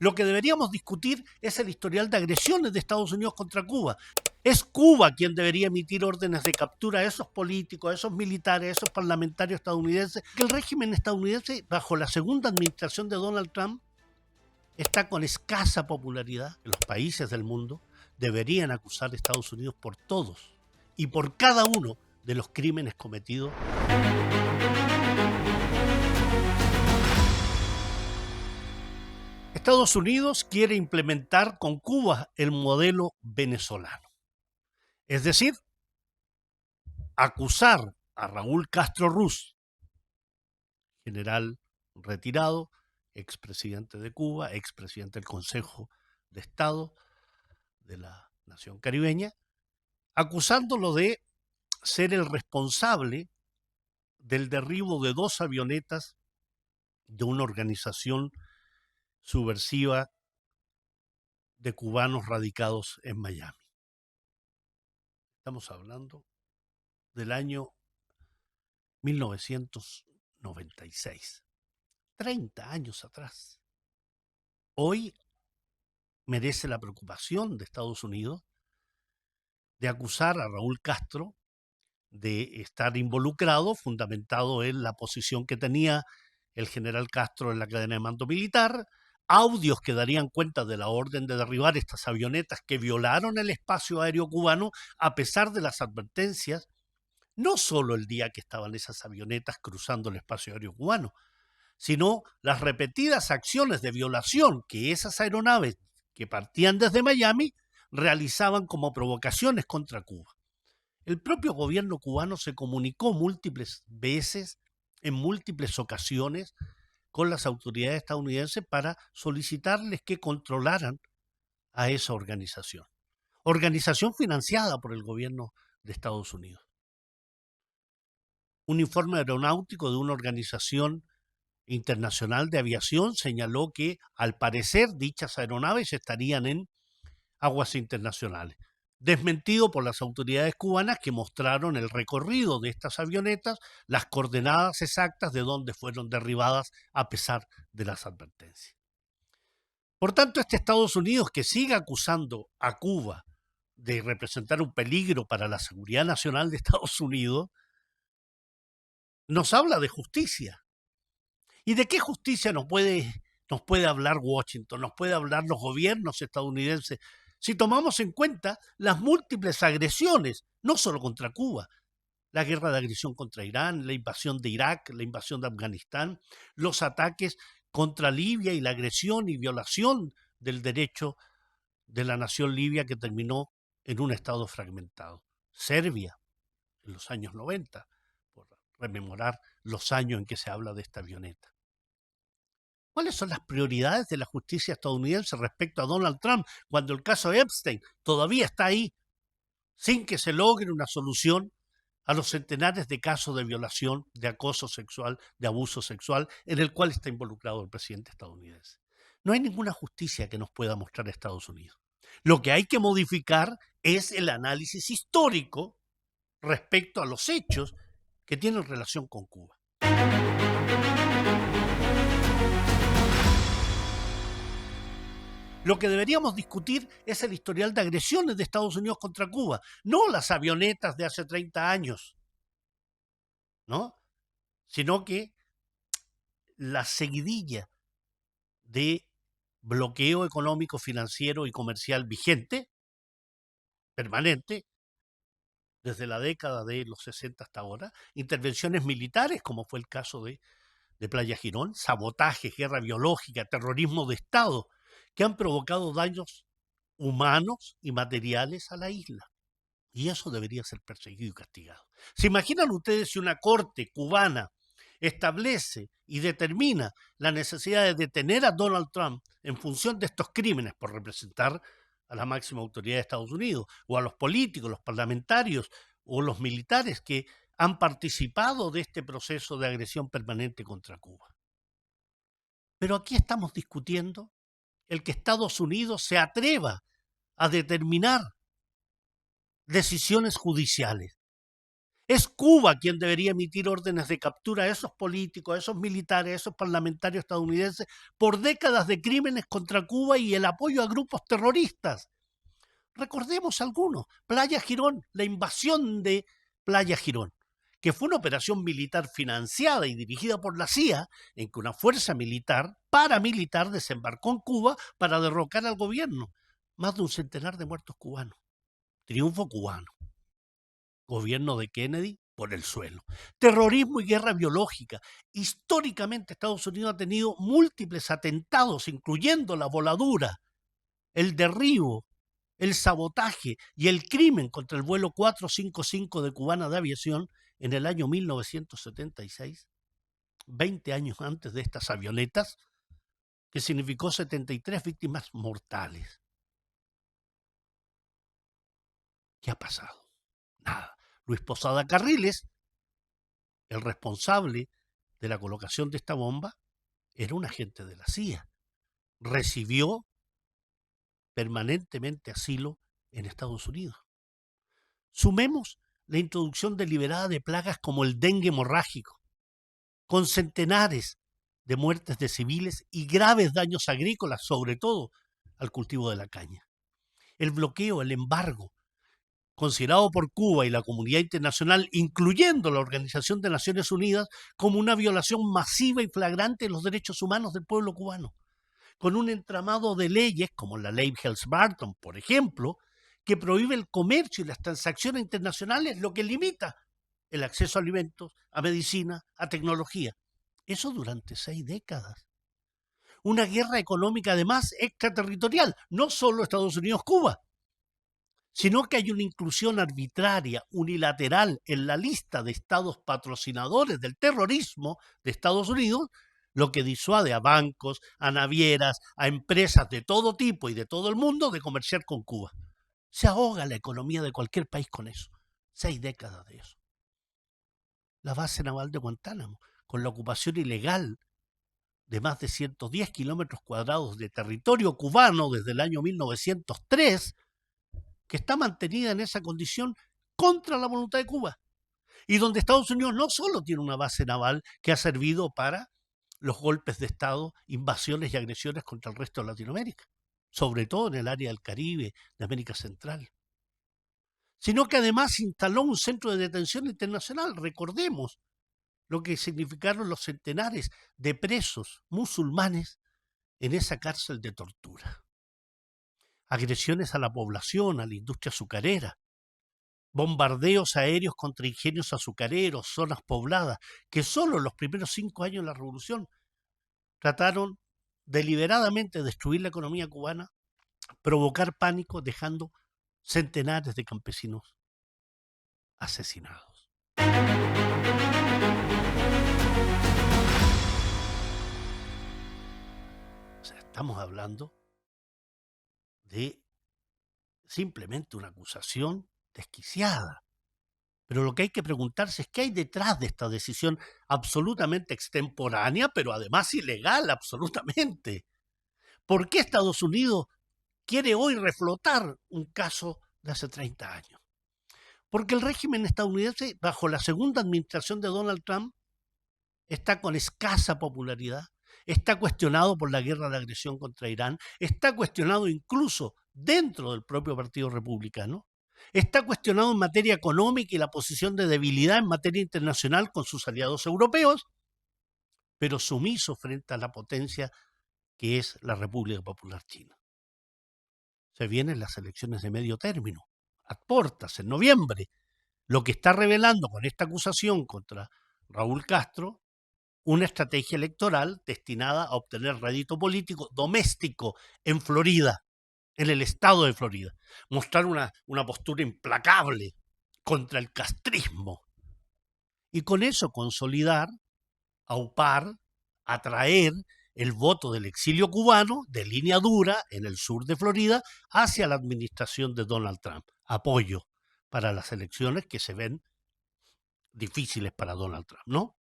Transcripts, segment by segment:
Lo que deberíamos discutir es el historial de agresiones de Estados Unidos contra Cuba. Es Cuba quien debería emitir órdenes de captura a esos políticos, a esos militares, a esos parlamentarios estadounidenses. Que el régimen estadounidense, bajo la segunda administración de Donald Trump, está con escasa popularidad. Los países del mundo deberían acusar a Estados Unidos por todos y por cada uno de los crímenes cometidos. Estados Unidos quiere implementar con Cuba el modelo venezolano. Es decir, acusar a Raúl Castro Ruz, general retirado, expresidente de Cuba, expresidente del Consejo de Estado de la nación caribeña, acusándolo de ser el responsable del derribo de 2 avionetas de una organización subversiva de cubanos radicados en Miami. Estamos hablando del año 1996, 30 años atrás. Hoy merece la preocupación de Estados Unidos de acusar a Raúl Castro de estar involucrado, fundamentado en la posición que tenía el general Castro en la cadena de mando militar, audios que darían cuenta de la orden de derribar estas avionetas que violaron el espacio aéreo cubano a pesar de las advertencias, no solo el día que estaban esas avionetas cruzando el espacio aéreo cubano, sino las repetidas acciones de violación que esas aeronaves que partían desde Miami realizaban como provocaciones contra Cuba. El propio gobierno cubano se comunicó múltiples veces, en múltiples ocasiones, con las autoridades estadounidenses para solicitarles que controlaran a esa organización. Organización financiada por el gobierno de Estados Unidos. Un informe aeronáutico de una organización internacional de aviación señaló que, al parecer, dichas aeronaves estarían en aguas internacionales. Desmentido por las autoridades cubanas que mostraron el recorrido de estas avionetas, las coordenadas exactas de dónde fueron derribadas a pesar de las advertencias. Por tanto, este Estados Unidos que sigue acusando a Cuba de representar un peligro para la seguridad nacional de Estados Unidos, nos habla de justicia. ¿Y de qué justicia nos puede hablar Washington, nos puede hablar los gobiernos estadounidenses? Si tomamos en cuenta las múltiples agresiones, no solo contra Cuba, la guerra de agresión contra Irán, la invasión de Irak, la invasión de Afganistán, los ataques contra Libia y la agresión y violación del derecho de la nación libia que terminó en un estado fragmentado. Serbia, en los años 90, por rememorar los años en que se habla de esta avioneta. ¿Cuáles son las prioridades de la justicia estadounidense respecto a Donald Trump cuando el caso Epstein todavía está ahí, sin que se logre una solución a los centenares de casos de violación, de acoso sexual, de abuso sexual, en el cual está involucrado el presidente estadounidense? No hay ninguna justicia que nos pueda mostrar Estados Unidos. Lo que hay que modificar es el análisis histórico respecto a los hechos que tienen relación con Cuba. Lo que deberíamos discutir es el historial de agresiones de Estados Unidos contra Cuba, no las avionetas de hace 30 años, ¿no? Sino que la seguidilla de bloqueo económico, financiero y comercial vigente, permanente, desde la década de los 60 hasta ahora, intervenciones militares, como fue el caso de Playa Girón, sabotaje, guerra biológica, terrorismo de Estado, que han provocado daños humanos y materiales a la isla. Y eso debería ser perseguido y castigado. ¿Se imaginan ustedes si una corte cubana establece y determina la necesidad de detener a Donald Trump en función de estos crímenes por representar a la máxima autoridad de Estados Unidos, o a los políticos, los parlamentarios o los militares que han participado de este proceso de agresión permanente contra Cuba? Pero aquí estamos discutiendo el que Estados Unidos se atreva a determinar decisiones judiciales Es Cuba quien debería emitir órdenes de captura a esos políticos, a esos militares, a esos parlamentarios estadounidenses por décadas de crímenes contra Cuba y el apoyo a grupos terroristas. Recordemos algunos. Playa Girón, la invasión de Playa Girón, que fue una operación militar financiada y dirigida por la CIA, en que una fuerza militar, paramilitar, desembarcó en Cuba para derrocar al gobierno. Más de un centenar de muertos cubanos. Triunfo cubano. Gobierno de Kennedy por el suelo. Terrorismo y guerra biológica. Históricamente Estados Unidos ha tenido múltiples atentados, incluyendo la voladura, el derribo, el sabotaje y el crimen contra el vuelo 455 de Cubana de Aviación en el año 1976, 20 años antes de estas avionetas, que significó 73 víctimas mortales. ¿Qué ha pasado? Nada. Luis Posada Carriles, el responsable de la colocación de esta bomba, era un agente de la CIA. Recibió permanentemente asilo en Estados Unidos. Sumemos la introducción deliberada de plagas como el dengue hemorrágico, con centenares de muertes de civiles y graves daños agrícolas, sobre todo al cultivo de la caña. El bloqueo, el embargo, considerado por Cuba y la comunidad internacional, incluyendo la Organización de Naciones Unidas, como una violación masiva y flagrante de los derechos humanos del pueblo cubano, con un entramado de leyes, como la ley Helms-Burton, por ejemplo, que prohíbe el comercio y las transacciones internacionales, lo que limita el acceso a alimentos, a medicina, a tecnología. Eso durante 6 décadas. Una guerra económica, además, extraterritorial, no solo Estados Unidos-Cuba, sino que hay una inclusión arbitraria, unilateral, en la lista de estados patrocinadores del terrorismo de Estados Unidos, lo que disuade a bancos, a navieras, a empresas de todo tipo y de todo el mundo de comerciar con Cuba. Se ahoga la economía de cualquier país con eso. 6 décadas de eso. La base naval de Guantánamo, con la ocupación ilegal de más de 110 kilómetros cuadrados de territorio cubano desde el año 1903, que está mantenida en esa condición contra la voluntad de Cuba, y donde Estados Unidos no solo tiene una base naval que ha servido para los golpes de Estado, invasiones y agresiones contra el resto de Latinoamérica, sobre todo en el área del Caribe, de América Central, sino que además instaló un centro de detención internacional. Recordemos lo que significaron los centenares de presos musulmanes en esa cárcel de tortura. Agresiones a la población, a la industria azucarera, bombardeos aéreos contra ingenios azucareros, zonas pobladas, que solo en los primeros 5 años de la revolución trataron deliberadamente de destruir la economía cubana, provocar pánico, dejando centenares de campesinos asesinados. O sea, estamos hablando de simplemente una acusación desquiciada. Pero lo que hay que preguntarse es qué hay detrás de esta decisión absolutamente extemporánea, pero además ilegal absolutamente. ¿Por qué Estados Unidos quiere hoy reflotar un caso de hace 30 años? Porque el régimen estadounidense, bajo la segunda administración de Donald Trump, está con escasa popularidad, está cuestionado por la guerra de agresión contra Irán, está cuestionado incluso dentro del propio Partido Republicano, está cuestionado en materia económica y la posición de debilidad en materia internacional con sus aliados europeos, pero sumiso frente a la potencia que es la República Popular China. Se vienen las elecciones de medio término, a portas, en noviembre, lo que está revelando con esta acusación contra Raúl Castro una estrategia electoral destinada a obtener rédito político doméstico en Florida, en el estado de Florida. Mostrar una postura implacable contra el castrismo. Y con eso consolidar, aupar, atraer el voto del exilio cubano de línea dura en el sur de Florida hacia la administración de Donald Trump. Apoyo para las elecciones que se ven difíciles para Donald Trump, ¿no?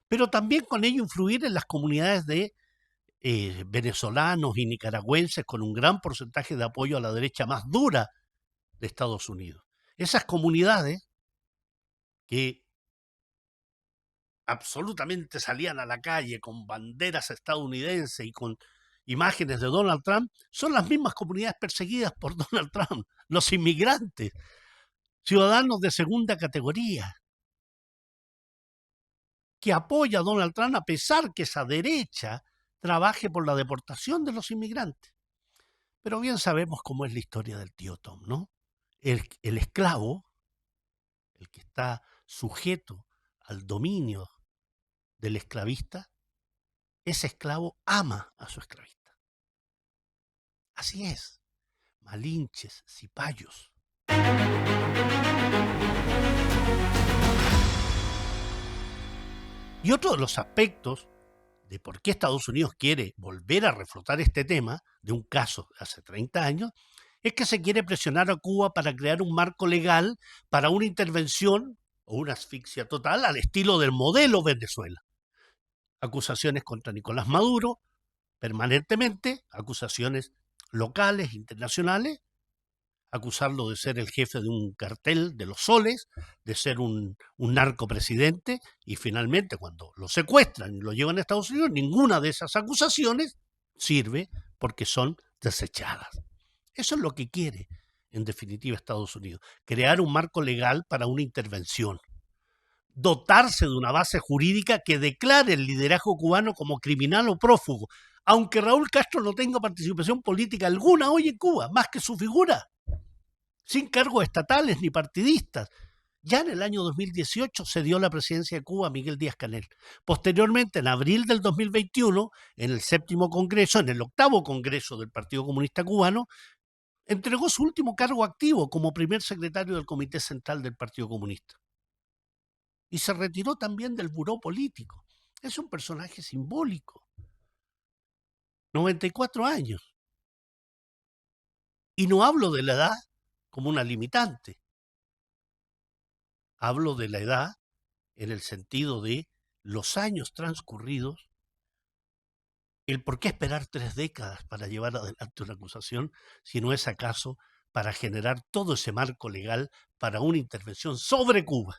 Pero también con ello influir en las comunidades de venezolanos y nicaragüenses con un gran porcentaje de apoyo a la derecha más dura de Estados Unidos. Esas comunidades que absolutamente salían a la calle con banderas estadounidenses y con imágenes de Donald Trump, son las mismas comunidades perseguidas por Donald Trump, los inmigrantes, ciudadanos de segunda categoría, que apoya a Donald Trump a pesar que esa derecha trabaje por la deportación de los inmigrantes. Pero bien sabemos cómo es la historia del tío Tom, ¿no? El esclavo, el que está sujeto al dominio del esclavista, ese esclavo ama a su esclavista. Así es, malinches, cipayos. Y otro de los aspectos de por qué Estados Unidos quiere volver a reflotar este tema de un caso de hace 30 años es que se quiere presionar a Cuba para crear un marco legal para una intervención o una asfixia total al estilo del modelo Venezuela. Acusaciones contra Nicolás Maduro permanentemente, acusaciones locales, internacionales, acusarlo de ser el jefe de un cartel de los soles, de ser un narcopresidente, y finalmente cuando lo secuestran y lo llevan a Estados Unidos, ninguna de esas acusaciones sirve porque son desechadas. Eso es lo que quiere, en definitiva, Estados Unidos, crear un marco legal para una intervención, dotarse de una base jurídica que declare el liderazgo cubano como criminal o prófugo, aunque Raúl Castro no tenga participación política alguna hoy en Cuba, más que su figura, sin cargos estatales ni partidistas. Ya en el año 2018 se dio la presidencia de Cuba a Miguel Díaz-Canel. Posteriormente, en abril del 2021, en el 7º Congreso, en el 8º Congreso del Partido Comunista Cubano, entregó su último cargo activo como primer secretario del Comité Central del Partido Comunista. Y se retiró también del buró político. Es un personaje simbólico. 94 años. Y no hablo de la edad como una limitante. Hablo de la edad en el sentido de los años transcurridos, el por qué esperar 3 décadas para llevar adelante una acusación, si no es acaso para generar todo ese marco legal para una intervención sobre Cuba,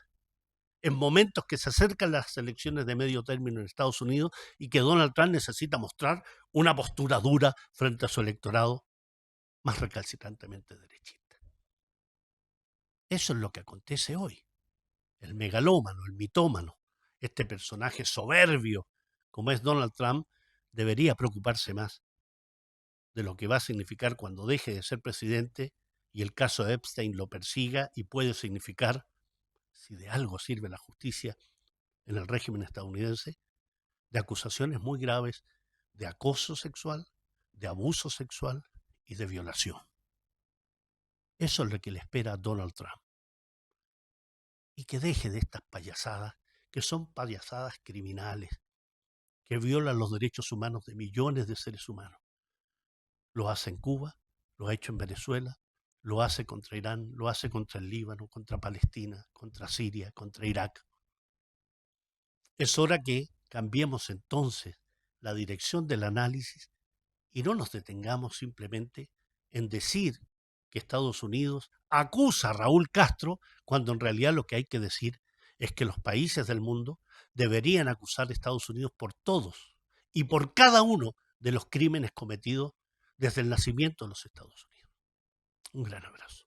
en momentos que se acercan las elecciones de medio término en Estados Unidos y que Donald Trump necesita mostrar una postura dura frente a su electorado más recalcitrantemente derechista. Eso es lo que acontece hoy. El megalómano, el mitómano, este personaje soberbio como es Donald Trump, debería preocuparse más de lo que va a significar cuando deje de ser presidente y el caso de Epstein lo persiga, y puede significar, si de algo sirve la justicia en el régimen estadounidense, de acusaciones muy graves de acoso sexual, de abuso sexual y de violación. Eso es lo que le espera a Donald Trump. Y que deje de estas payasadas, que son payasadas criminales, que violan los derechos humanos de millones de seres humanos. Lo hace en Cuba, lo ha hecho en Venezuela, lo hace contra Irán, lo hace contra el Líbano, contra Palestina, contra Siria, contra Irak. Es hora que cambiemos entonces la dirección del análisis y no nos detengamos simplemente en decir que Estados Unidos acusa a Raúl Castro, cuando en realidad lo que hay que decir es que los países del mundo deberían acusar a Estados Unidos por todos y por cada uno de los crímenes cometidos desde el nacimiento de los Estados Unidos. Un gran abrazo.